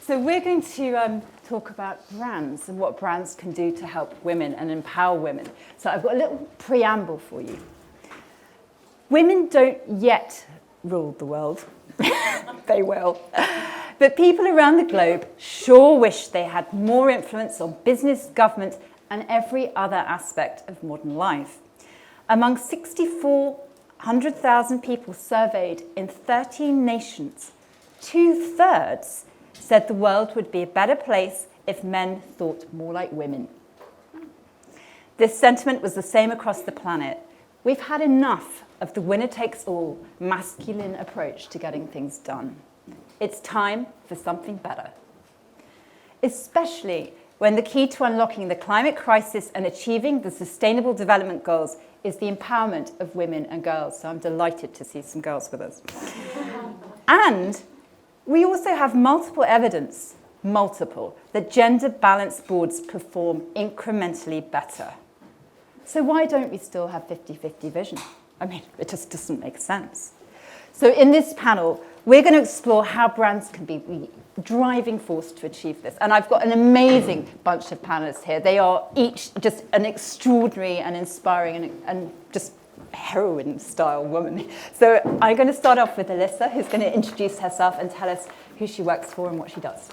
So we're going to talk about brands and what brands can do to help women and empower women. So I've got a little preamble for you. Women don't yet rule the world. They will. But people around the globe sure wish they had more influence on business, government, and every other aspect of modern life. Among 6,400,000 people surveyed in 13 nations, 2/3 said the world would be a better place if men thought more like women. This sentiment was the same across the planet. We've had enough of the winner-takes-all masculine approach to getting things done. It's time for something better. Especially when the key to unlocking the climate crisis and achieving the Sustainable Development Goals is the empowerment of women and girls. So I'm delighted to see some girls with us. And we also have multiple evidence, that gender-balanced boards perform incrementally better. So why don't we still have 50-50 vision? I mean, it just doesn't make sense. So in this panel, we're going to explore how brands can be the driving force to achieve this. And I've got an amazing bunch of panelists here. They are each just an extraordinary and inspiring and just heroine-style woman. So I'm going to start off with Alyssa, who's going to introduce herself and tell us who she works for and what she does.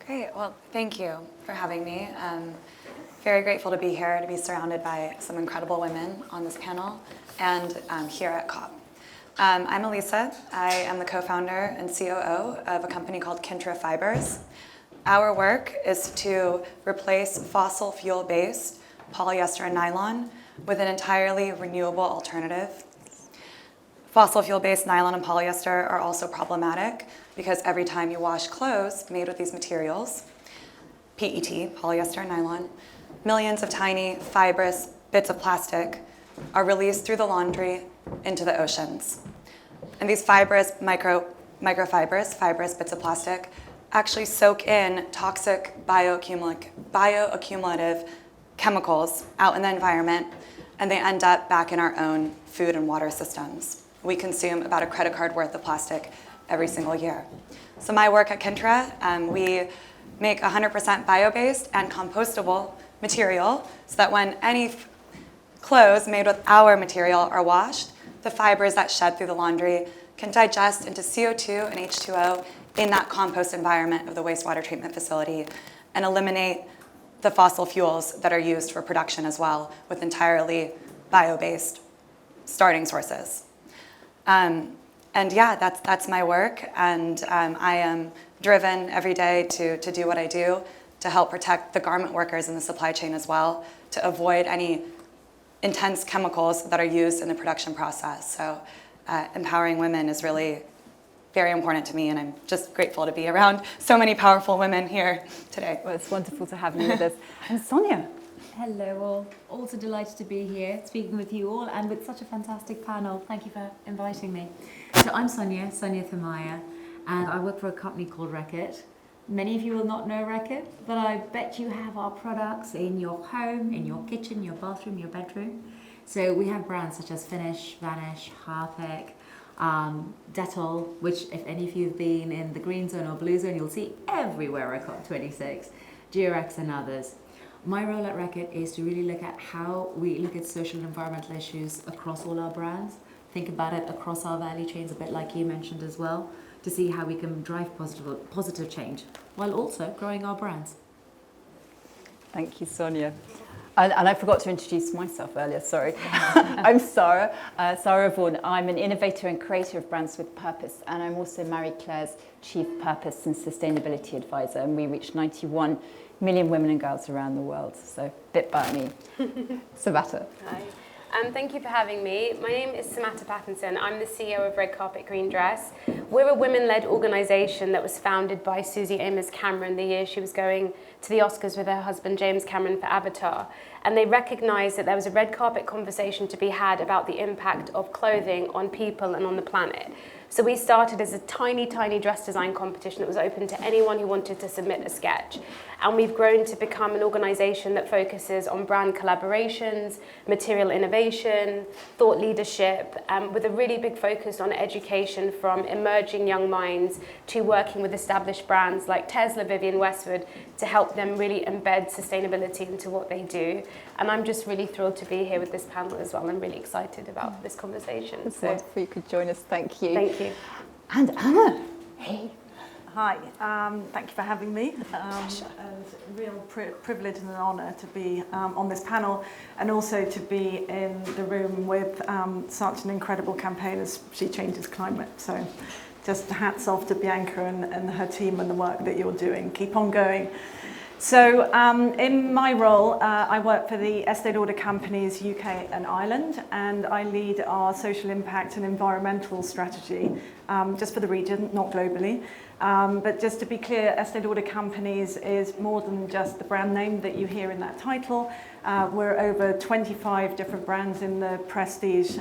Great. Well, thank you for having me. Very grateful to be here, to be surrounded by some incredible women on this panel and here at COP. I'm Elisa. I am the co-founder and COO of a company called Kintra Fibers. Our work is to replace fossil fuel-based polyester and nylon with an entirely renewable alternative. Fossil fuel-based nylon and polyester are also problematic because every time you wash clothes made with these materials, PET, polyester and nylon, millions of tiny fibrous bits of plastic are released through the laundry into the oceans. And these fibrous fibrous bits of plastic actually soak in toxic bioaccumulative chemicals out in the environment, and they end up back in our own food and water systems. We consume about a credit card worth of plastic every single year. So my work at Kintra, we make 100% bio-based and compostable material so that when any clothes made with our material are washed, the fibers that shed through the laundry can digest into CO2 and H2O in that compost environment of the wastewater treatment facility and eliminate the fossil fuels that are used for production as well with entirely bio-based starting sources. And yeah, that's my work, and I am driven every day to do what I do to help protect the garment workers in the supply chain as well, to avoid any intense chemicals that are used in the production process. So empowering women is really very important to me, and I'm just grateful to be around so many powerful women here today. Well, it's wonderful to have you with us. And Sonia. Hello all, also delighted to be here, speaking with you all and with such a fantastic panel. Thank you for inviting me. So I'm Sonia Thamaya, and I work for a company called Reckitt. Many of you will not know Reckitt, but I bet you have our products in your home, in your kitchen, your bathroom, your bedroom. So we have brands such as Finish, Vanish, Harpic, Dettol, which if any of you have been in the green zone or blue zone, you'll see everywhere at COP26, Durex and others. My role at Reckitt is to really look at how we look at social and environmental issues across all our brands, think about it across our value chains, a bit like you mentioned as well, to see how we can drive positive change while also growing our brands. Thank you, Sonia. And I forgot to introduce myself earlier, sorry. I'm Sarah Vaughan. I'm an innovator and creator of brands with purpose, and I'm also Marie Claire's Chief Purpose and Sustainability Advisor, and we reach 91 million women and girls around the world. So a bit about me. Samantha. Hi. Thank you for having me. My name is Samantha Pattinson. I'm the CEO of Red Carpet Green Dress. We're a women-led organisation that was founded by Susie Amos Cameron the year she was going to the Oscars with her husband James Cameron for Avatar. And they recognised that there was a red carpet conversation to be had about the impact of clothing on people and on the planet. So we started as a tiny, tiny dress design competition that was open to anyone who wanted to submit a sketch. And we've grown to become an organisation that focuses on brand collaborations, material innovation, thought leadership, with a really big focus on education from emerging emerging young minds to working with established brands like Tesla, Vivienne Westwood, to help them really embed sustainability into what they do. And I'm just really thrilled to be here with this panel as well. I'm really excited about this conversation. It's wonderful you could join us. Thank you. Thank you. And Anna. Hey. Hi, thank you for having me. And real privilege and an honour to be on this panel, and also to be in the room with such an incredible campaign as She Changes Climate. So just hats off to Bianca and her team and the work that you're doing. Keep on going. So in my role, I work for the Estée Lauder companies UK and Ireland, and I lead our social impact and environmental strategy just for the region, not globally. But just to be clear, Estée Lauder Companies is more than just the brand name that you hear in that title. We're over 25 different brands in the prestige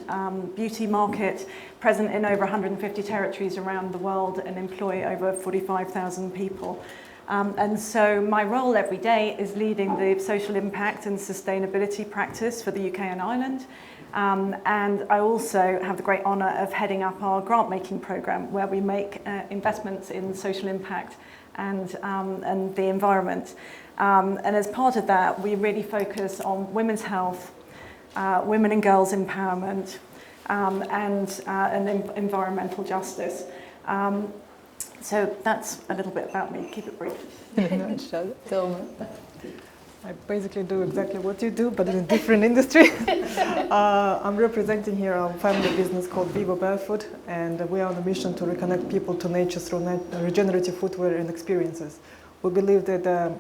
beauty market, present in over 150 territories around the world, and employ over 45,000 people. And so my role every day is leading the social impact and sustainability practice for the UK and Ireland. And I also have the great honour of heading up our grant-making programme, where we make investments in social impact and the environment. And as part of that, we really focus on women's health, women and girls empowerment, and environmental justice. So that's a little bit about me. Keep it brief. I basically do exactly what you do, but in a different industry. I'm representing here a family business called Vivo Barefoot, and we are on a mission to reconnect people to nature through regenerative footwear and experiences. We believe that the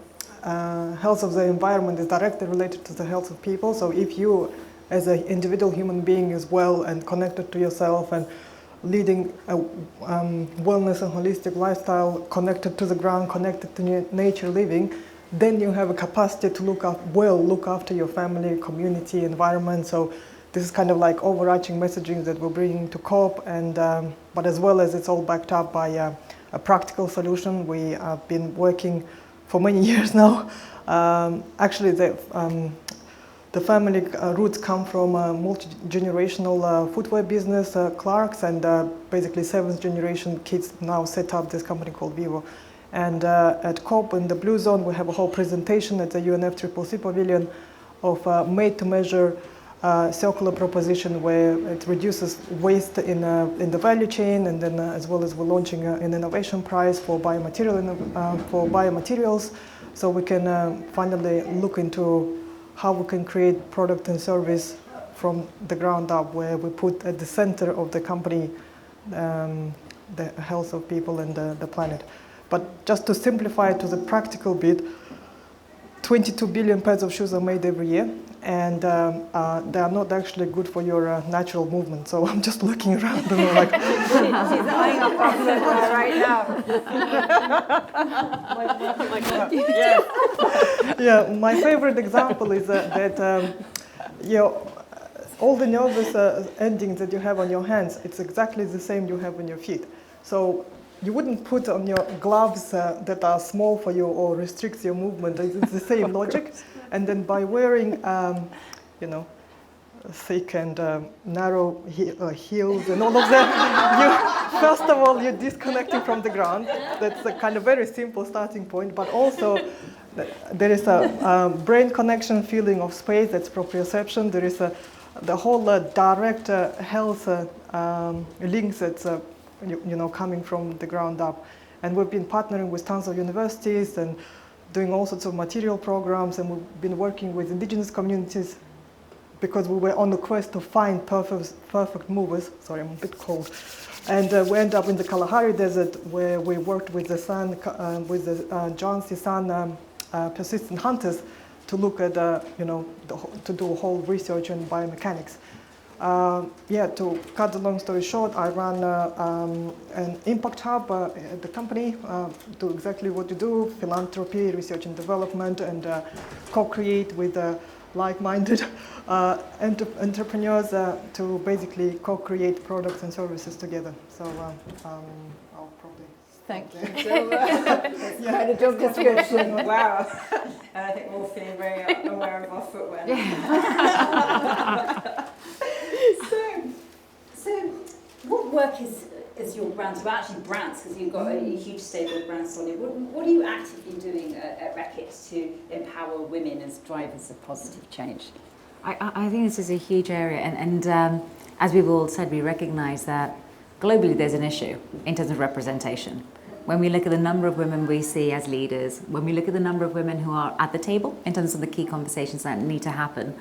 health of the environment is directly related to the health of people. So if you, as an individual human being, is well and connected to yourself and leading a wellness and holistic lifestyle, connected to the ground, connected to nature living, then you have a capacity to look after your family, community, environment. So this is kind of like overarching messaging that we're bringing to COP, and but as well as it's all backed up by a practical solution. We have been working for many years now. Actually, the family roots come from a multi-generational footwear business, Clark's, and basically 7th generation kids now set up this company called Vivo. And at COP in the Blue Zone, we have a whole presentation at the UNFCCC Pavilion of made-to-measure circular proposition, where it reduces waste in the value chain, and then as well as we're launching an innovation prize for biomaterials, so we can finally look into how we can create product and service from the ground up, where we put at the center of the company the health of people and the planet. But just to simplify it to the practical bit, 22 billion pairs of shoes are made every year, and they are not actually good for your natural movement. So I'm just looking around and I'm like, She's eyeing up our footwear right now. Yeah, my favorite example is that all the nervous endings that you have on your hands, it's exactly the same you have on your feet. So you wouldn't put on your gloves that are small for you or restricts your movement. It's the same logic. And then by wearing, thick and narrow heels and all of that, first of all, you're disconnecting from the ground. That's a kind of very simple starting point. But also, there is a brain connection, feeling of space, that's proprioception. There is the whole direct health links that's coming from the ground up. And we've been partnering with tons of universities and doing all sorts of material programs, and we've been working with indigenous communities because we were on the quest to find perfect movers. Sorry, I'm a bit cold. And we ended up in the Kalahari Desert, where we worked with the Johnsy Sun persistent hunters to look at, to do a whole research in biomechanics. To cut the long story short, I run an impact hub at the company, do exactly what you do, philanthropy, research and development, and co-create with like-minded entrepreneurs to basically co-create products and services together. So I'll probably... Thank you so much. You had a job description. Wow. And I think we're all feeling very aware of our footwear. So what work is as your brands, well actually brands, because you've got a huge stable of brands on it. What are you actively doing at Reckitt to empower women as drivers of positive change? I think this is a huge area, and as we've all said, we recognise that globally there's an issue in terms of representation. When we look at the number of women we see as leaders, when we look at the number of women who are at the table in terms of the key conversations that need to happen,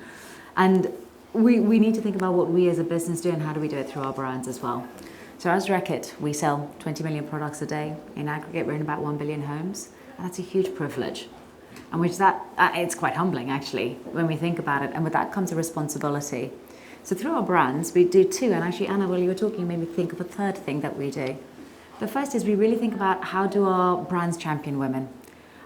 and we need to think about what we as a business do and how do we do it through our brands as well. So as Reckitt, we sell 20 million products a day. In aggregate, we're in about 1 billion homes, and that's a huge privilege. And which it's quite humbling actually when we think about it, and with that comes a responsibility. So through our brands, we do two, and actually Anna, while you were talking, made me think of a third thing that we do. The first is we really think about how do our brands champion women.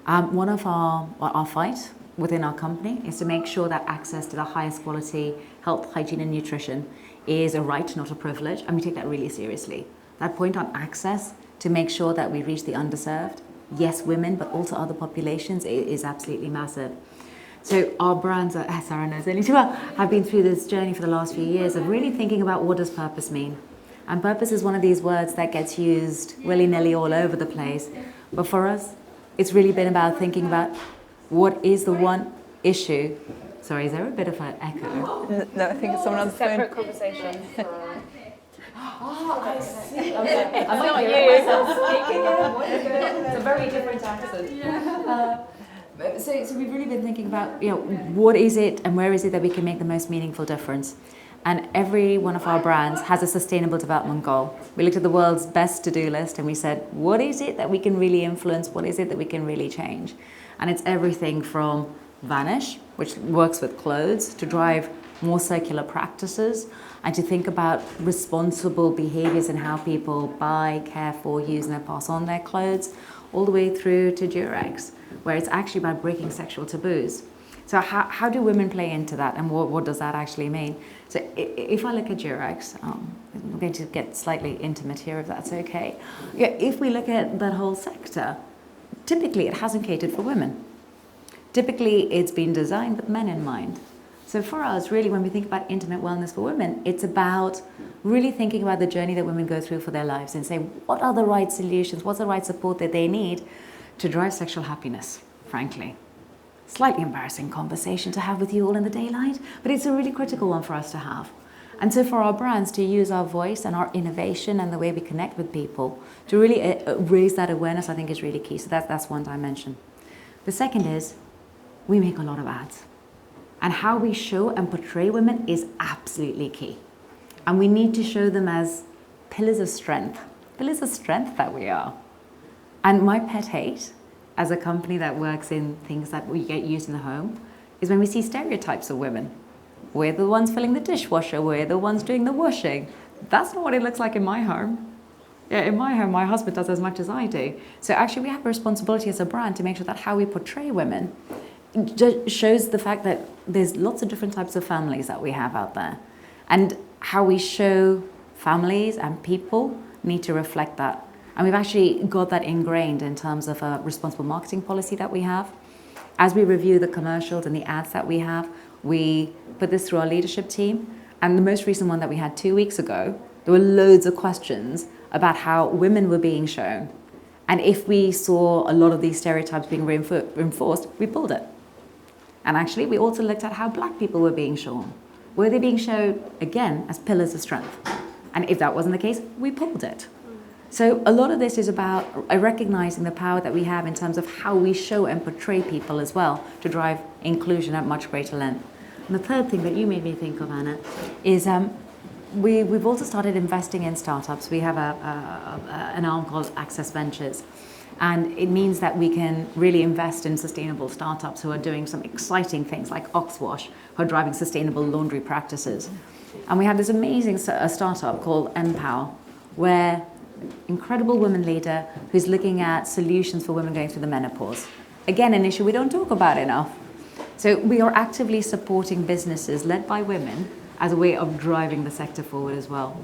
One of our fight within our company is to make sure that access to the highest quality health, hygiene and nutrition is a right, not a privilege, and we take that really seriously. That point on access to make sure that we reach the underserved, yes, women, but also other populations is absolutely massive. So our brands, as Sarah knows only too well, have been through this journey for the last few years of really thinking about what does purpose mean. And purpose is one of these words that gets used willy-nilly all over the place. But for us, it's really been about thinking about what is the one issue. Sorry, is there a bit of an echo? No, I think it's someone on the phone. Separate conversation. Oh, I see. I'm not you. It's a very different accent. So we've really been thinking about, what is it and where is it that we can make the most meaningful difference? And every one of our brands has a sustainable development goal. We looked at the world's best to-do list and we said, what is it that we can really influence? What is it that we can really change? And it's everything from Vanish, which works with clothes, to drive more circular practices and to think about responsible behaviors and how people buy, care for, use and pass on their clothes, all the way through to Durex, where it's actually about breaking sexual taboos. So how do women play into that, and what does that actually mean? So if I look at Durex, I'm going to get slightly intimate here if that's okay. Yeah, if we look at that whole sector, typically it hasn't catered for women. Typically it's been designed with men in mind. So for us, really, when we think about intimate wellness for women, it's about really thinking about the journey that women go through for their lives and say, what are the right solutions, what's the right support that they need to drive sexual happiness, frankly. Slightly embarrassing conversation to have with you all in the daylight, but it's a really critical one for us to have. And so for our brands to use our voice and our innovation and the way we connect with people to really raise that awareness, I think is really key. So that's one dimension. The second is we make a lot of ads. And how we show and portray women is absolutely key. And we need to show them as pillars of strength that we are. And my pet hate, as a company that works in things that we get used in the home, is when we see stereotypes of women. We're the ones filling the dishwasher, we're the ones doing the washing. That's not what it looks like in my home. Yeah, in my home, my husband does as much as I do. So actually we have a responsibility as a brand to make sure that how we portray women just shows the fact that there's lots of different types of families that we have out there. And how we show families and people need to reflect that. And we've actually got that ingrained in terms of a responsible marketing policy that we have. As we review the commercials and the ads that we have, we put this through our leadership team. And the most recent one that we had 2 weeks ago, there were loads of questions about how women were being shown. And if we saw a lot of these stereotypes being reinforced, we pulled it. And actually, we also looked at how black people were being shown. Were they being shown, again, as pillars of strength? And if that wasn't the case, we pulled it. So a lot of this is about recognizing the power that we have in terms of how we show and portray people as well to drive inclusion at much greater length. And the third thing that you made me think of, Anna, is we've also started investing in startups. We have an arm called Access Ventures. And it means that we can really invest in sustainable startups who are doing some exciting things like Oxwash, who are driving sustainable laundry practices. And we have this amazing startup called Empower, where incredible woman leader who's looking at solutions for women going through the menopause. Again, an issue we don't talk about enough. So we are actively supporting businesses led by women as a way of driving the sector forward as well.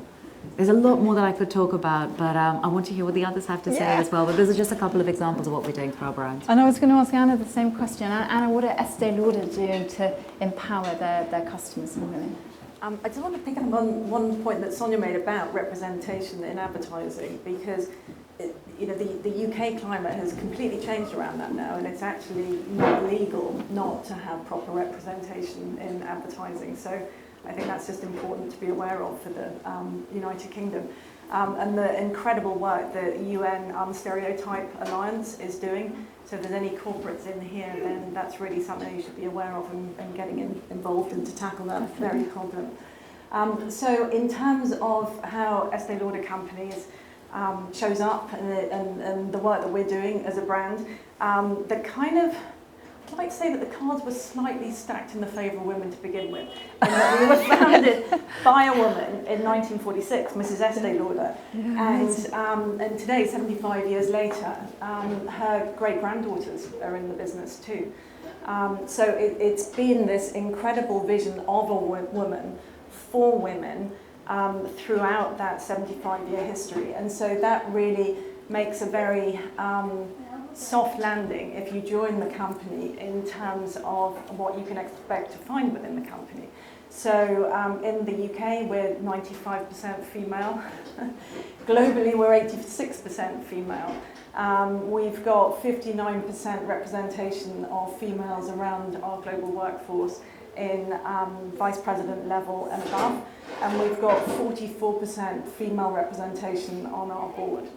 There's a lot more that I could talk about, but I want to hear what the others have to say as well. But those are just a couple of examples of what we're doing for our brands. And I was going to ask Anna the same question. Anna, what are Estée Lauder doing to empower their customers and women? I just want to pick up on one point that Sonia made about representation in advertising, because the UK climate has completely changed around that now, and it's actually not legal not to have proper representation in advertising. So I think that's just important to be aware of for the United Kingdom. And the incredible work the UN Stereotype Alliance is doing. So if there's any corporates in here, then that's really something you should be aware of and getting involved in to tackle that very problem. So in terms of how Estee Lauder companies shows up and the work that we're doing as a brand, the kind of, I'd like to say that the cards were slightly stacked in the favour of women to begin with. In that we were founded by a woman in 1946, Mrs. Estee Lauder, and today, 75 years later, her great-granddaughters are in the business too. So it's been this incredible vision of a woman for women throughout that 75-year history, and so that really makes a very soft landing if you join the company in terms of what you can expect to find within the company. So in the UK, we're 95% female. Globally, we're 86% female. We've got 59% representation of females around our global workforce in vice president level and above. And we've got 44% female representation on our board.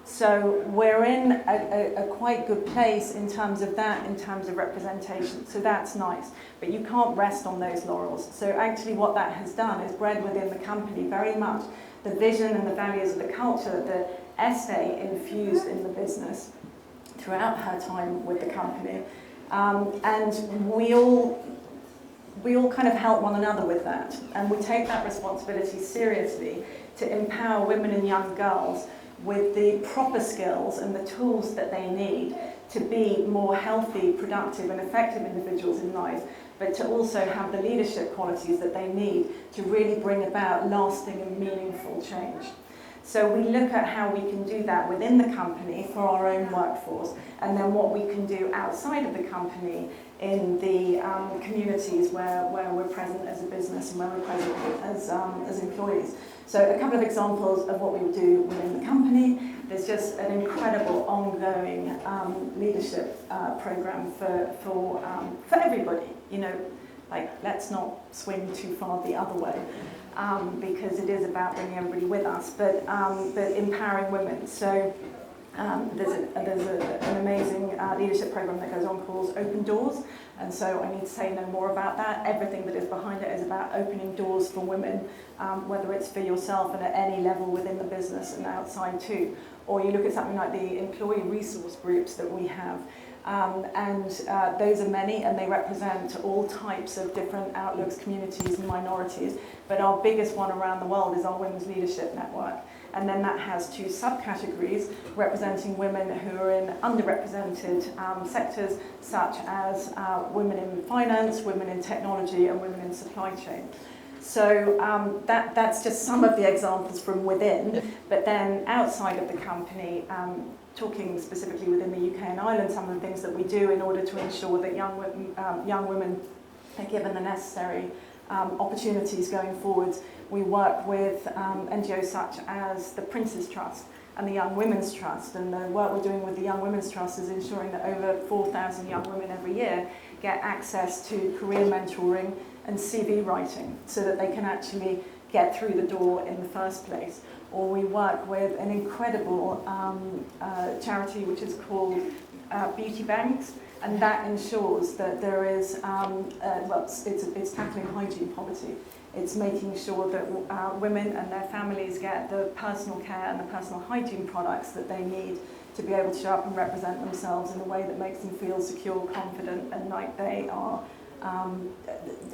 So we're in a quite good place in terms of that, in terms of representation. So that's nice, but you can't rest on those laurels. So actually what that has done is bred within the company very much the vision and the values of the culture that Estee infused in the business throughout her time with the company. And we all kind of help one another with that. And we take that responsibility seriously to empower women and young girls with the proper skills and the tools that they need to be more healthy, productive and effective individuals in life, but to also have the leadership qualities that they need to really bring about lasting and meaningful change. So we look at how we can do that within the company for our own workforce, and then what we can do outside of the company in the communities where we're present as a business and where we're present as employees. So a couple of examples of what we do within the company. There's just an incredible ongoing leadership program for everybody. Like, let's not swing too far the other way, because it is about bringing everybody with us, but empowering women. So there's an amazing leadership program that goes on called Open Doors, and so I need to say no more about that. Everything that is behind it is about opening doors for women, whether it's for yourself and at any level within the business and outside too. Or you look at something like the employee resource groups that we have, and those are many, and they represent all types of different outlooks, communities and minorities. But our biggest one around the world is our Women's Leadership Network. And then that has two subcategories representing women who are in underrepresented sectors, such as women in finance, women in technology, and women in supply chain. So that's just some of the examples from within. But then outside of the company, talking specifically within the UK and Ireland, some of the things that we do in order to ensure that young women are given the necessary opportunities going forwards. We work with NGOs such as the Prince's Trust and the Young Women's Trust, and the work we're doing with the Young Women's Trust is ensuring that over 4,000 young women every year get access to career mentoring and CV writing so that they can actually get through the door in the first place. Or we work with an incredible charity which is called Beauty Banks, and that ensures that there is, it's tackling hygiene poverty. It's making sure that women and their families get the personal care and the personal hygiene products that they need to be able to show up and represent themselves in a way that makes them feel secure, confident, and like they are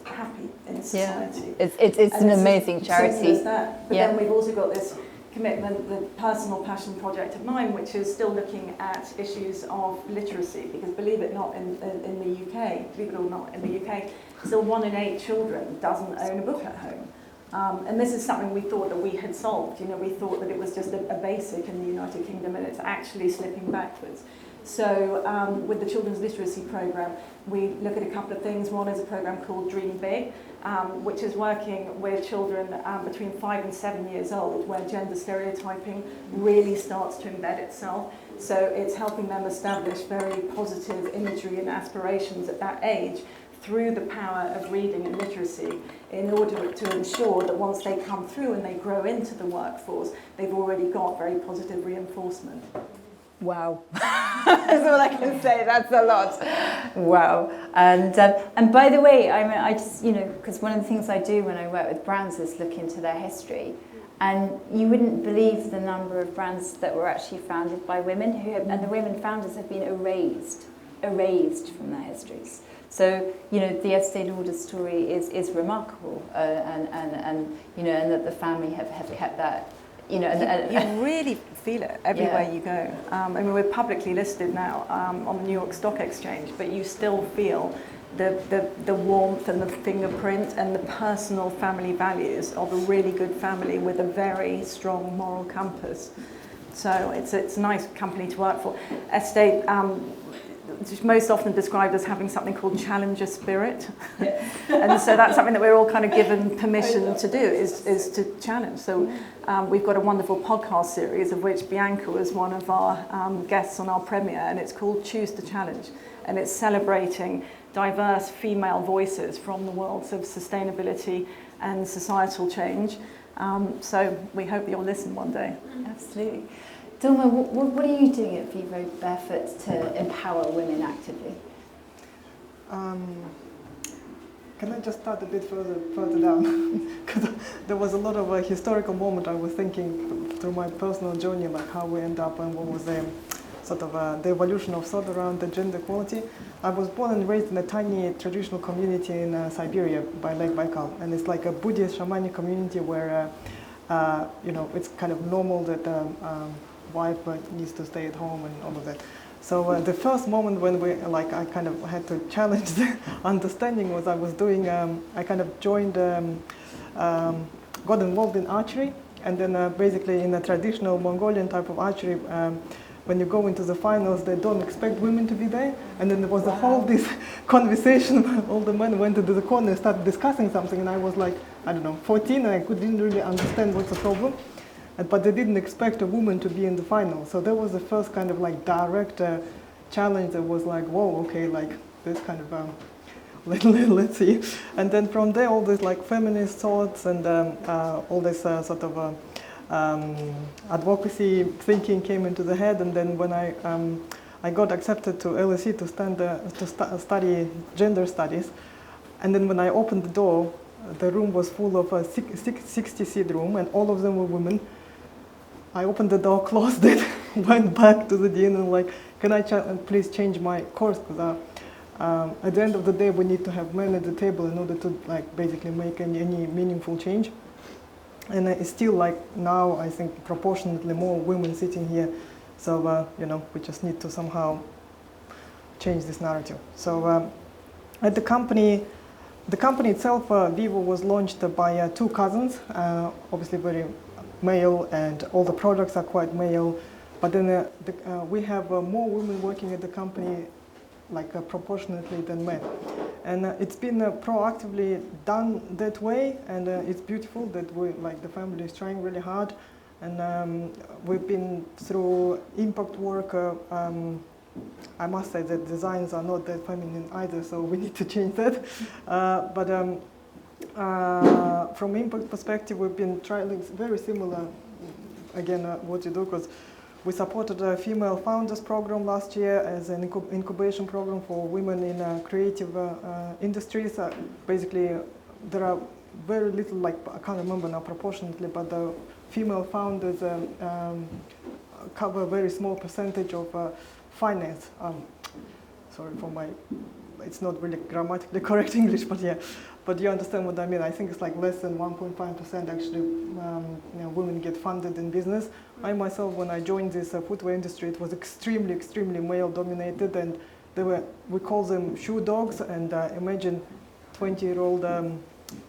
happy in society. Yeah. It's an amazing charity. But then we've also got this commitment, the personal passion project of mine, which is still looking at issues of literacy, because believe it or not, in the UK, still 1 in 8 children doesn't own a book at home. And this is something we thought that we had solved. We thought that it was just a basic in the United Kingdom, and it's actually slipping backwards. So with the Children's Literacy Programme, we look at a couple of things. One is a programme called Dream Big, which is working with children between 5 and 7 years old, where gender stereotyping really starts to embed itself. So it's helping them establish very positive imagery and aspirations at that age through the power of reading and literacy, in order to ensure that once they come through and they grow into the workforce, they've already got very positive reinforcement. Wow, that's all I can say. That's a lot. Wow. And by the way, I just, because one of the things I do when I work with brands is look into their history. And you wouldn't believe the number of brands that were actually founded by women, and the women founders have been erased from their histories. So, the Estée Lauder story is remarkable, and that the family have kept that, You really feel it everywhere you go. We're publicly listed now on the New York Stock Exchange, but you still feel the warmth and the fingerprint and the personal family values of a really good family with a very strong moral compass. So it's a nice company to work for. Estée, most often described as having something called challenger spirit. And so that's something that we're all kind of given permission to do, is to challenge. So we've got a wonderful podcast series of which Bianca was one of our guests on our premiere, and it's called Choose to Challenge. And it's celebrating diverse female voices from the worlds of sustainability and societal change. So we hope that you'll listen one day. Absolutely. Dilma, what are you doing at Vivo Barefoot to empower women actively? Can I just start a bit further down? Because there was a lot of a historical moment I was thinking through my personal journey, like how we end up and what was the sort of the evolution of thought around the gender equality. I was born and raised in a tiny traditional community in Siberia by Lake Baikal, and it's like a Buddhist shamanic community where it's kind of normal that wife needs to stay at home and all of that. So the first moment when I kind of had to challenge the understanding was I was doing, I kind of joined, got involved in archery, and then basically in a traditional Mongolian type of archery, when you go into the finals, they don't expect women to be there. And then there was a whole this conversation where all the men went into the corner and started discussing something, and I was like, 14, and I didn't really understand what's the problem. But they didn't expect a woman to be in the final. So that was the first kind of direct challenge that was like, whoa, okay, this kind of, let's see. And then from there, all this feminist thoughts and all this sort of advocacy thinking came into the head. And then when I got accepted to LSE to study gender studies, and then when I opened the door, the room was full of a 60-seat room, and all of them were women. I opened the door, closed it, went back to the dean and can I please change my course? Because at the end of the day, we need to have men at the table in order to basically make any meaningful change. And it's still now, I think, proportionately more women sitting here. So, we just need to somehow change this narrative. So at the company itself, Vivo was launched by two cousins, obviously very male, and all the products are quite male. But then we have more women working at the company, proportionately than men. And it's been proactively done that way, and it's beautiful that the family is trying really hard. And we've been through impact work. I must say that designs are not that feminine either, so we need to change that. From impact perspective, we've been trying very similar, again, what you do, because we supported a female founders program last year as an incubation program for women in creative industries. Basically, there are very little, I can't remember now proportionately, but the female founders cover a very small percentage of finance. Sorry for my, it's not really grammatically correct English, but yeah. But you understand what I mean. I think it's less than 1.5% actually women get funded in business. I myself, when I joined this footwear industry, it was extremely, extremely male dominated, and we call them shoe dogs. And imagine 20-year-old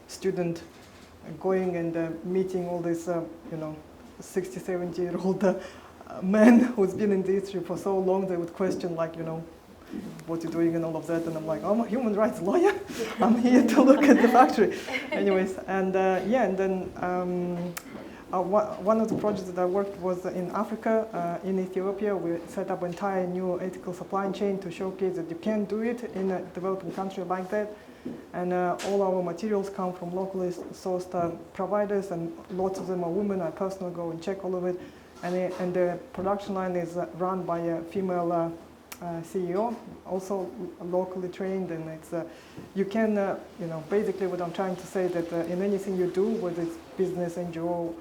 student going and meeting all this, 60, 70-year-old men who's been in the industry for so long, they would question, like, you know, what you're doing and all of that. And I'm like, I'm a human rights lawyer. I'm here to look at the factory. Anyways, and and then one of the projects that I worked was in Africa, in Ethiopia. We set up an entire new ethical supply chain to showcase that you can do it in a developing country like that. And all our materials come from locally sourced providers, and lots of them are women. I personally go and check all of it. And the production line is run by a female CEO, also locally trained, and it's you can you know, basically what I'm trying to say, that in anything you do, whether it's business, NGO,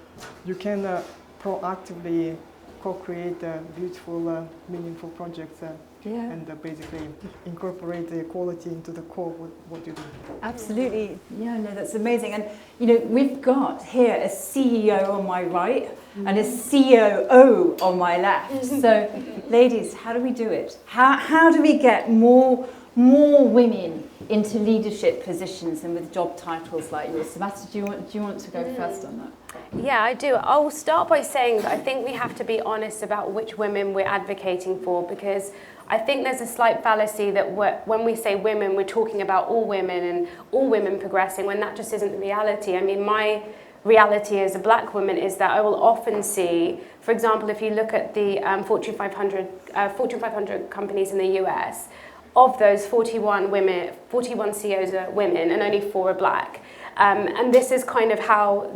you can proactively co-create beautiful, meaningful projects and basically incorporate the equality into the core of what you do. Absolutely. Yeah, no, that's amazing. And, you know, we've got here a CEO on my right and a COO on my left. So, ladies, how do we do it? How do we get more women into leadership positions and with job titles like yours? Samantha, do you want to go first on that? Yeah, I do. I'll start by saying that I think we have to be honest about which women we're advocating for, because I think there's a slight fallacy that when we say women, we're talking about all women and all women progressing, when that just isn't the reality. I mean, my reality as a black woman is that I will often see, for example, if you look at the Fortune 500 companies in the US, of those 41 CEOs are women and only 4 are black. And this is kind of how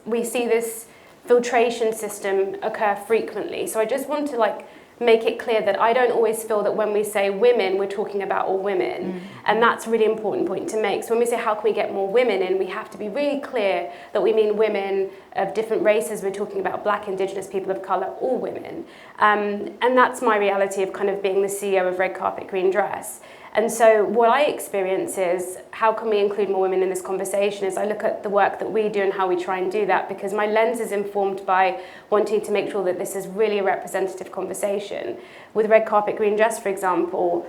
we see this filtration system occur frequently. So I just want to make it clear that I don't always feel that when we say women, we're talking about all women. And that's a really important point to make. So when we say how can we get more women in, we have to be really clear that we mean women of different races. We're talking about black, indigenous, people of colour, all women. And that's my reality of kind of being the CEO of Red Carpet Green Dress. And so what I experience is, how can we include more women in this conversation, is I look at the work that we do and how we try and do that, because my lens is informed by wanting to make sure that this is really a representative conversation. With Red Carpet Green Dress, for example,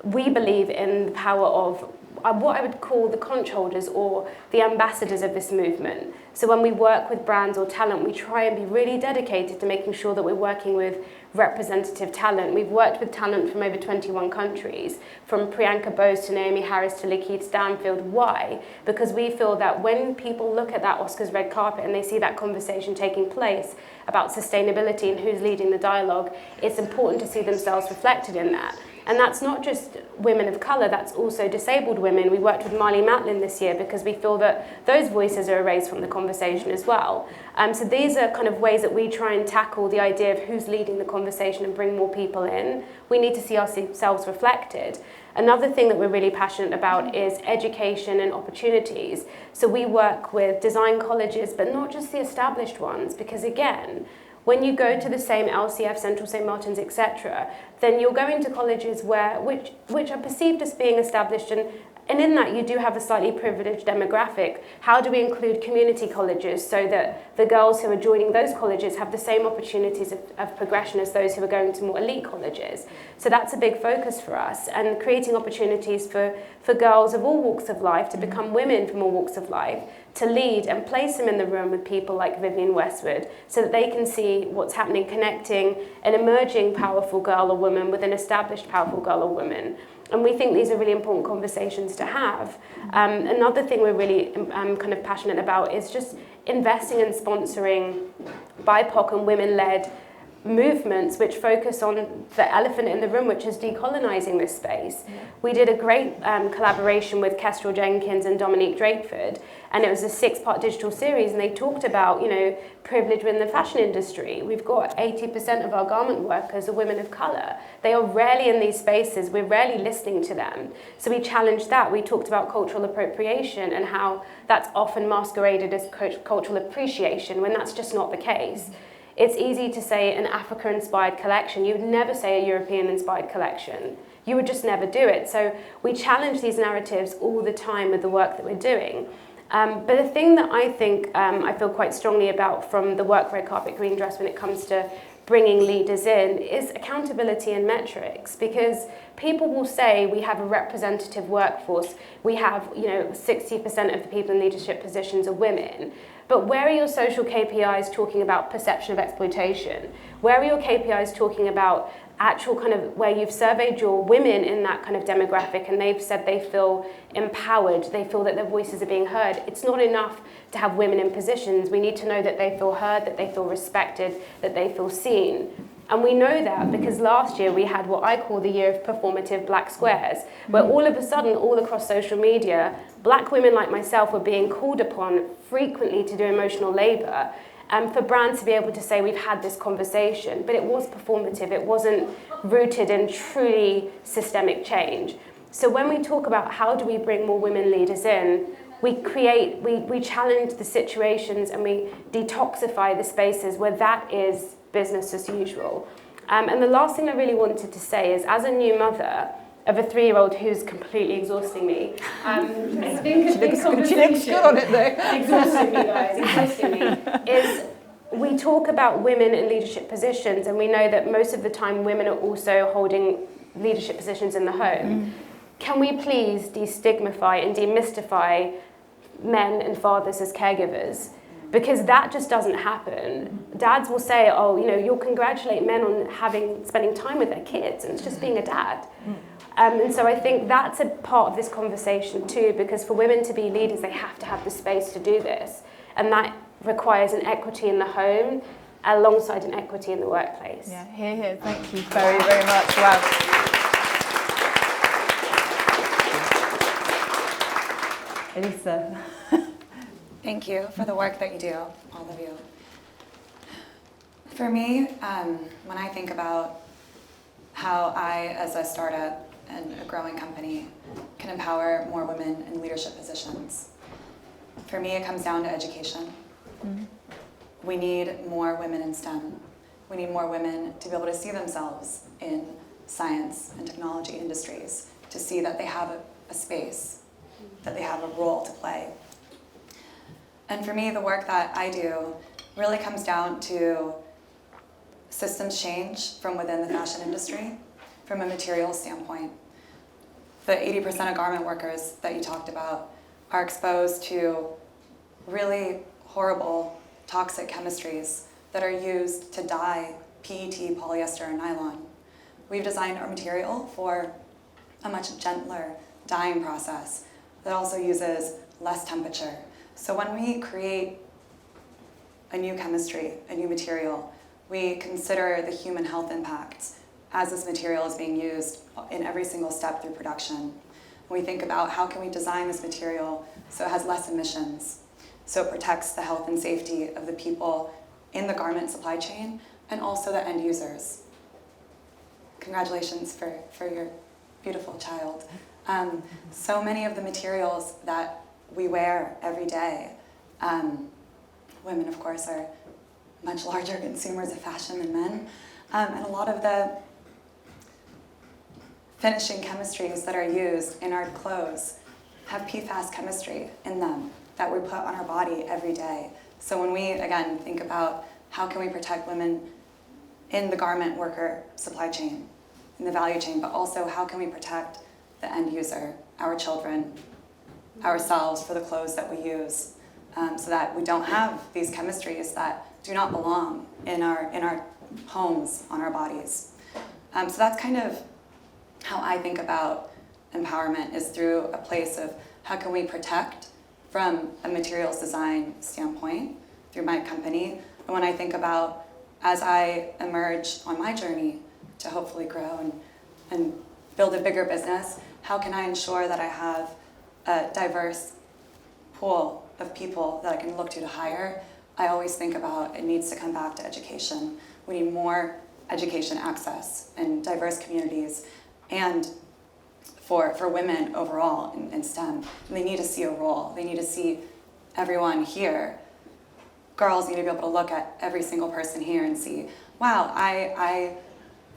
we believe in the power of what I would call the conch holders or the ambassadors of this movement. So when we work with brands or talent, we try and be really dedicated to making sure that we're working with representative talent. We've worked with talent from over 21 countries, from Priyanka Bose to Naomi Harris to Lakeith Stanfield. Why? Because we feel that when people look at that Oscars red carpet and they see that conversation taking place about sustainability and who's leading the dialogue, it's important to see themselves reflected in that. And that's not just women of colour, that's also disabled women. We worked with Marley Matlin this year because we feel that those voices are erased from the conversation as well. So these are kind of ways that we try and tackle the idea of who's leading the conversation and bring more people in. We need to see ourselves reflected. Another thing that we're really passionate about is education and opportunities. So we work with design colleges, but not just the established ones, because again, when you go to the same LCF, Central St. Martin's, etc., then you're going to colleges which are perceived as being established, and in that you do have a slightly privileged demographic. How do we include community colleges so that the girls who are joining those colleges have the same opportunities of progression as those who are going to more elite colleges? So that's a big focus for us, and creating opportunities for girls of all walks of life to become women from all walks of life, to lead and place them in the room with people like Vivienne Westwood so that they can see what's happening, connecting an emerging powerful girl or woman with an established powerful girl or woman. And we think these are really important conversations to have. Another thing we're really kind of passionate about is just investing and sponsoring BIPOC and women-led movements which focus on the elephant in the room, which is decolonizing this space. Yeah. We did a great collaboration with Kestrel Jenkins and Dominique Drakeford, and it was a 6-part digital series, and they talked about, privilege within the fashion industry. We've got 80% of our garment workers are women of colour. They are rarely in these spaces. We're rarely listening to them. So we challenged that. We talked about cultural appropriation and how that's often masqueraded as cultural appreciation when that's just not the case. It's easy to say an Africa-inspired collection. You would never say a European-inspired collection. You would just never do it. So we challenge these narratives all the time with the work that we're doing. But the thing that I think I feel quite strongly about from the work Red Carpet Green Dress when it comes to bringing leaders in is accountability and metrics, because people will say we have a representative workforce, we have 60% of the people in leadership positions are women, but where are your social KPIs talking about perception of exploitation? Where are your KPIs talking about actual kind of where you've surveyed your women in that kind of demographic and they've said they feel empowered, they feel that their voices are being heard? It's not enough to have women in positions. We need to know that they feel heard, that they feel respected, that they feel seen. And we know that because last year we had what I call the year of performative black squares, where all of a sudden, all across social media, black women like myself were being called upon frequently to do emotional labour, for brands to be able to say we've had this conversation, but it was performative, it wasn't rooted in truly systemic change. So when we talk about how do we bring more women leaders in, we challenge the situations and we detoxify the spaces where that is business as usual. And the last thing I really wanted to say is, as a new mother of a 3-year-old who's completely exhausting me, it's been a big conversation. She looks good on it though. Exhausting me, guys, exhausting me. Is we talk about women in leadership positions, and we know that most of the time women are also holding leadership positions in the home. Can we please destigmify and demystify men and fathers as caregivers? Because that just doesn't happen. Dads will say, oh, you'll congratulate men on spending time with their kids, and it's just being a dad. And so I think that's a part of this conversation too, because for women to be leaders, they have to have the space to do this. And that requires an equity in the home alongside an equity in the workplace. Yeah, here. Thank you very, very much. Wow. Elisa. Thank you for the work that you do, all of you. For me, when I think about how I, as a startup and a growing company, can empower more women in leadership positions, for me it comes down to education. We need more women in STEM. We need more women to be able to see themselves in science and technology industries, to see that they have a space, that they have a role to play. And for me, the work that I do really comes down to systems change from within the fashion industry, from a material standpoint. The 80% of garment workers that you talked about are exposed to really horrible, toxic chemistries that are used to dye PET, polyester, and nylon. We've designed our material for a much gentler dyeing process that also uses less temperature. So when we create a new chemistry, a new material, we consider the human health impacts as this material is being used in every single step through production. We think about how can we design this material so it has less emissions, so it protects the health and safety of the people in the garment supply chain and also the end users. Congratulations for your beautiful child. So many of the materials that we wear every day, women of course are much larger consumers of fashion than men, and a lot of the finishing chemistries that are used in our clothes have PFAS chemistry in them that we put on our body every day. So when we, again, think about how can we protect women in the garment worker supply chain, in the value chain, but also how can we protect the end user, our children, ourselves, for the clothes that we use, so that we don't have these chemistries that do not belong in our homes, on our bodies. So that's kind of how I think about empowerment, is through a place of how can we protect from a materials design standpoint through my company. And when I think about, as I emerge on my journey to hopefully grow and build a bigger business, how can I ensure that I have a diverse pool of people that I can look to hire? I always think about it needs to come back to education. We need more education access in diverse communities and for women overall in STEM. And they need to see a role. They need to see everyone here. Girls need to be able to look at every single person here and see, wow, I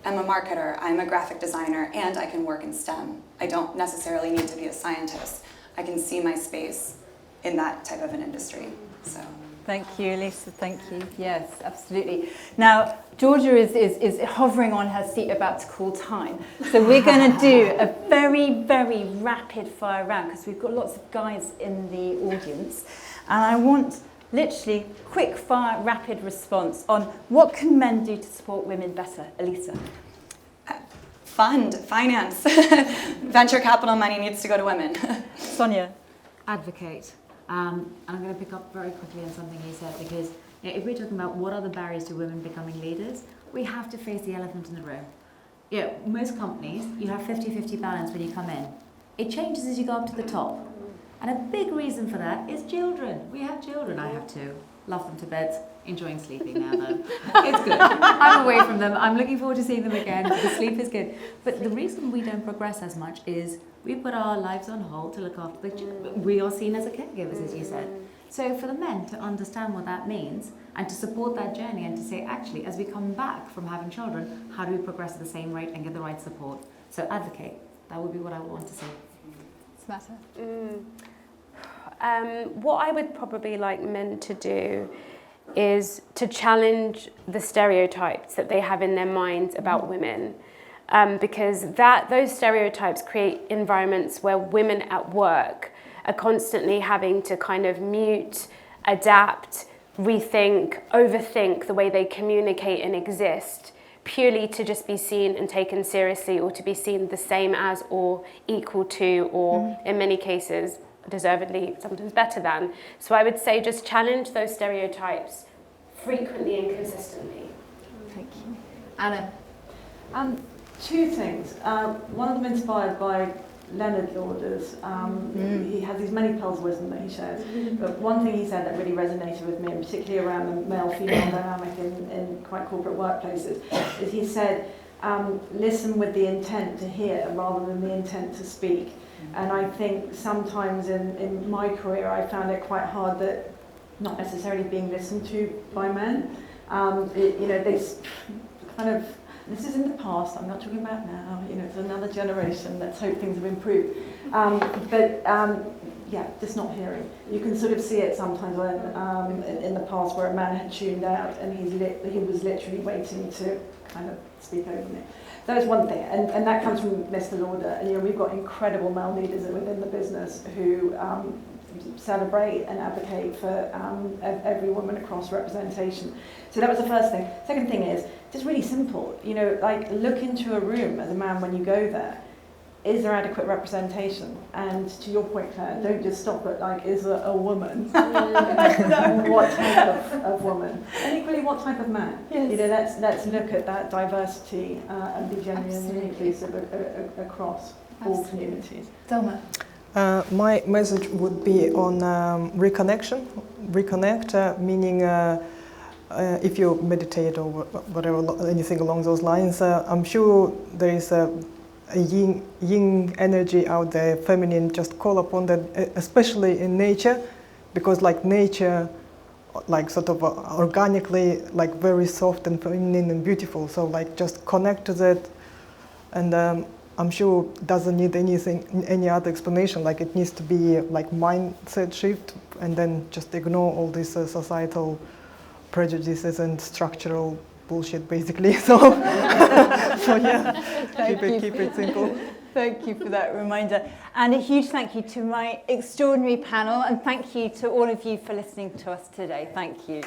am a marketer, I'm a graphic designer, and I can work in STEM. I don't necessarily need to be a scientist. I can see my space in that type of an industry. So Thank you, Lisa. Thank you. Yes, absolutely. Now, Georgia is hovering on her seat about to call time. So we're going to do a very, very rapid fire round because we've got lots of guys in the audience. And I want literally quick fire, rapid response on what can men do to support women better. Elisa. Fund, finance. Venture capital money needs to go to women. Sonia. Advocate. And I'm going to pick up very quickly on something you said, because if we're talking about what are the barriers to women becoming leaders, we have to face the elephant in the room. Most companies, you have 50-50 balance when you come in. It changes as you go up to the top. And a big reason for that is children. We have children. I have two. Love them to bits. Enjoying sleeping now, though. It's good. I'm away from them. I'm looking forward to seeing them again. The sleep is good. But the reason we don't progress as much is we put our lives on hold to look after the children. We are seen as caregivers, as you said. So for the men to understand what that means and to support that journey and to say, actually, as we come back from having children, how do we progress at the same rate and get the right support? So advocate. That would be what I would want to see. Samantha. What I would probably like men to do is to challenge the stereotypes that they have in their minds about women. Because those stereotypes create environments where women at work are constantly having to kind of mute, adapt, rethink, overthink the way they communicate and exist, purely to just be seen and taken seriously, or to be seen the same as or equal to, or in many cases, deservedly sometimes better than. So I would say just challenge those stereotypes frequently and consistently. Thank you. Anna. Two things. One of them inspired by Leonard Lauder's. He has these many pearls of wisdom that he shares. But one thing he said that really resonated with me, and particularly around the male-female dynamic in quite corporate workplaces, is he said, listen with the intent to hear rather than the intent to speak. And I think sometimes in my career I found it quite hard that not necessarily being listened to by men. This kind of, this is in the past, I'm not talking about now, it's another generation, let's hope things have improved. Just not hearing. You can sort of see it sometimes when, in the past where a man had tuned out and he was literally waiting to kind of speak over me. That was one thing, and that comes from Mr. Lauder. And we've got incredible male leaders within the business who celebrate and advocate for every woman across representation. So that was the first thing. Second thing is just really simple. Look into a room as a man when you go there. Is there adequate representation? And to your point, Claire, don't just stop at is there a woman? What type of woman? And equally, what type of man? Yes. Let's look at that diversity and be genuinely inclusive across all communities. Delma. My message would be on reconnection. Reconnect, meaning if you meditate or whatever, anything along those lines, I'm sure there is a yin energy out there, feminine, just call upon that, especially in nature, because nature, sort of organically, very soft and feminine and beautiful. So just connect to that, and I'm sure it doesn't need any other explanation. It needs to be mindset shift, and then just ignore all these societal prejudices and structural bullshit, basically. So keep it simple. Thank you for that reminder. And a huge thank you to my extraordinary panel, and thank you to all of you for listening to us today. Thank you.